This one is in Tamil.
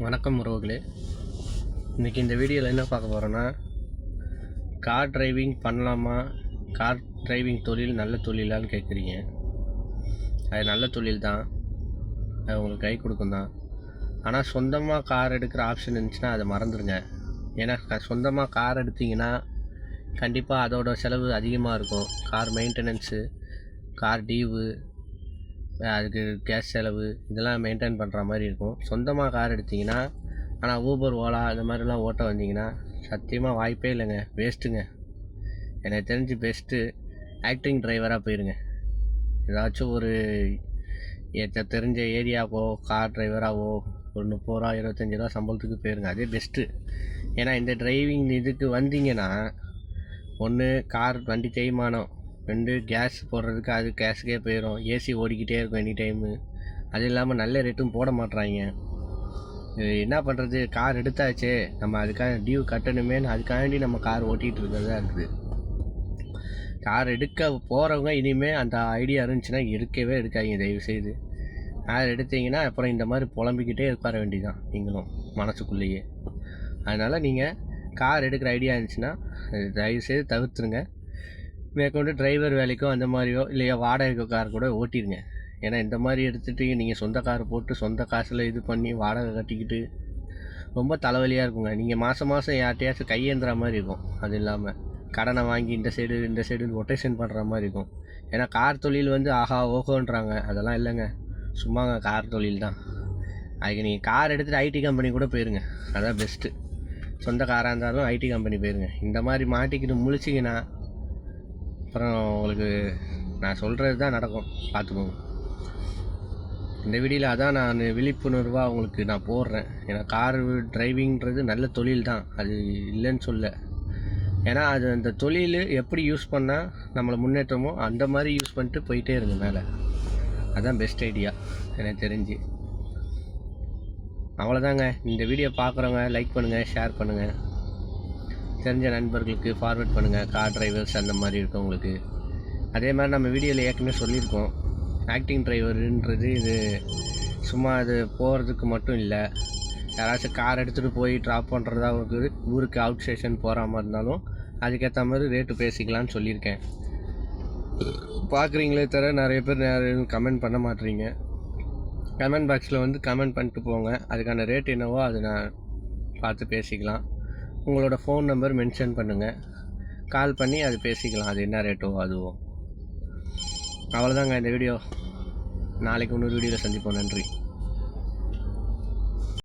வணக்கம் உறவுகளே. இன்றைக்கி இந்த வீடியோவில் என்ன பார்க்க போகிறோன்னா, கார் டிரைவிங் பண்ணலாமா, கார் டிரைவிங் தொழில் நல்ல தொழிலான்னு கேட்குறீங்க. அது நல்ல தொழில் தான், அது உங்களுக்கு கை கொடுக்கும் தான். ஆனால் சொந்தமாக கார் எடுக்கிற ஆப்ஷன் இருந்துச்சுன்னா அதை மறந்துடுங்க. ஏன்னா சொந்தமாக கார் எடுத்திங்கன்னா கண்டிப்பாக அதோட செலவு அதிகமாக இருக்கும். கார் மெயின்டெனன்ஸு, கார் டியூவு, அதுக்கு கேஸ் செலவு இதெல்லாம் மெயின்டைன் பண்ணுற மாதிரி இருக்கும். சொந்தமாக கார் எடுத்திங்கன்னா, ஆனால் ஊபர், ஓலா இந்த மாதிரிலாம் ஓட்ட வந்தீங்கன்னா சத்தியமாக வாய்ப்பே இல்லைங்க, வேஸ்ட்டுங்க. எனக்கு தெரிஞ்சு பெஸ்ட்டு ஆக்டிங் டிரைவராக போயிருங்க. ஏதாச்சும் ஒரு தெரிஞ்ச ஏரியாவோ கார் டிரைவராகவோ ஒரு 30 ரூபா 25 ரூபா சம்பளத்துக்கு போயிருங்க, அதே பெஸ்ட்டு. ஏன்னா இந்த டிரைவிங் இதுக்கு வந்தீங்கன்னா, ஒன்று கார் வண்டி தேய்மானம், 2 கேஸ் போடுறதுக்கு அது கேஸுக்கே போயிடும். ஏசி ஓடிக்கிட்டே இருக்கும் எனி டைமு. அது இல்லாமல் நல்ல ரேட்டும் போட மாட்றாங்க. என்ன பண்ணுறது, கார் எடுத்தாச்சே நம்ம அதுக்காக டியூ கட்டணுமேனு அதுக்காண்டி நம்ம கார் ஓட்டிகிட்டு இருக்கிறதா இருக்குது. கார் எடுக்க போகிறவங்க இனிமேல் அந்த ஐடியா இருந்துச்சுன்னா எடுக்கவே எடுக்காதீங்க தயவுசெய்து. கார் எடுத்தீங்கன்னா அப்புறம் இந்த மாதிரி புலம்பிக்கிட்டே உட்கார வேண்டியதான் நீங்களும் மனசுக்குள்ளேயே. அதனால் நீங்கள் கார் எடுக்கிற ஐடியா இருந்துச்சுன்னா தயவுசெய்து தவிர்த்துருங்க. மேற்கொண்டு டிரைவர் வேலைக்கோ அந்த மாதிரியோ இல்லையா வாடகை கார் கூட ஓட்டிடுங்க. ஏன்னா இந்த மாதிரி எடுத்துகிட்டு நீங்கள் சொந்த கார் போட்டு சொந்த காசில் இது பண்ணி வாடகை கட்டிக்கிட்டு ரொம்ப தலைவலியாக இருக்குங்க. நீங்கள் மாதம் யார்ட்டையாச்சும் கையேந்துற மாதிரி இருக்கும். அது இல்லாமல் கடனை வாங்கி இந்த சைடு ரொட்டேஷன் பண்ணுற மாதிரி இருக்கும். ஏன்னா கார் தொழில் வந்து ஆஹா ஓகோன்றாங்க, அதெல்லாம் இல்லைங்க, சும்மாங்க கார் தொழில் தான். அதுக்கு நீங்கள் கார் எடுத்துகிட்டு ஐடி கம்பெனி கூட போயிருங்க, அதான் பெஸ்ட்டு. சொந்த காராக இருந்தாலும் ஐடி கம்பெனி போயிருங்க. இந்த மாதிரி மாட்டிக்கிட்டு முழிச்சிங்கன்னா அப்புறம் உங்களுக்கு நான் சொல்கிறது தான் நடக்கும், பார்த்துக்கோங்க. இந்த வீடியோவில் அதான் நான் விழிப்புணர்வாக உங்களுக்கு நான் போடுறேன். ஏன்னா கார் டிரைவிங்கிறது நல்ல தொழில் தான், அது இல்லைன்னு சொல்ல. ஏன்னா அது அந்த தொழில் எப்படி யூஸ் பண்ணால் நம்மளை முன்னேற்றமோ அந்த மாதிரி யூஸ் பண்ணிட்டு போயிட்டே இருங்க மேலே. அதுதான் பெஸ்ட் ஐடியா எனக்கு தெரிஞ்சு. அவ்வளோதாங்க. இந்த வீடியோ பார்க்குறவங்க லைக் பண்ணுங்கள், ஷேர் பண்ணுங்கள், தெரிஞ்ச நண்பர்களுக்கு ஃபார்வர்ட் பண்ணுங்கள், கார் டிரைவர்ஸ் அந்த மாதிரி இருக்கவங்களுக்கு. அதே மாதிரி நம்ம வீடியோவில் ஏற்கனவே சொல்லியிருக்கோம், ஆக்டிங் டிரைவருன்றது இது சும்மா அது போகிறதுக்கு மட்டும் இல்லை. யாராச்சும் கார் எடுத்துகிட்டு போய் ட்ராப் பண்ணுறதா ஊருக்கு அவுட் ஸ்டேஷன் போகிற மாதிரி இருந்தாலும் அதுக்கேற்ற மாதிரி ரேட்டு பேசிக்கலான்னு சொல்லியிருக்கேன். பார்க்குறீங்களே தவிர நிறைய பேர் கமெண்ட் பண்ண மாட்டேறீங்க. கமெண்ட் பாக்ஸில் வந்து கமெண்ட் பண்ணிட்டு போங்க, அதுக்கான ரேட் என்னவோ அதை நான் பார்த்து பேசிக்கலாம். உங்களோட ஃபோன் நம்பர் மென்ஷன் பண்ணுங்கள், கால் பண்ணி அது பேசிக்கலாம், அது என்ன ரேட்டோ அதுவோ. அவ்வளோதாங்க இந்த வீடியோ. நாளைக்கு இன்னொரு வீடியோவில் சந்திப்போம். நன்றி.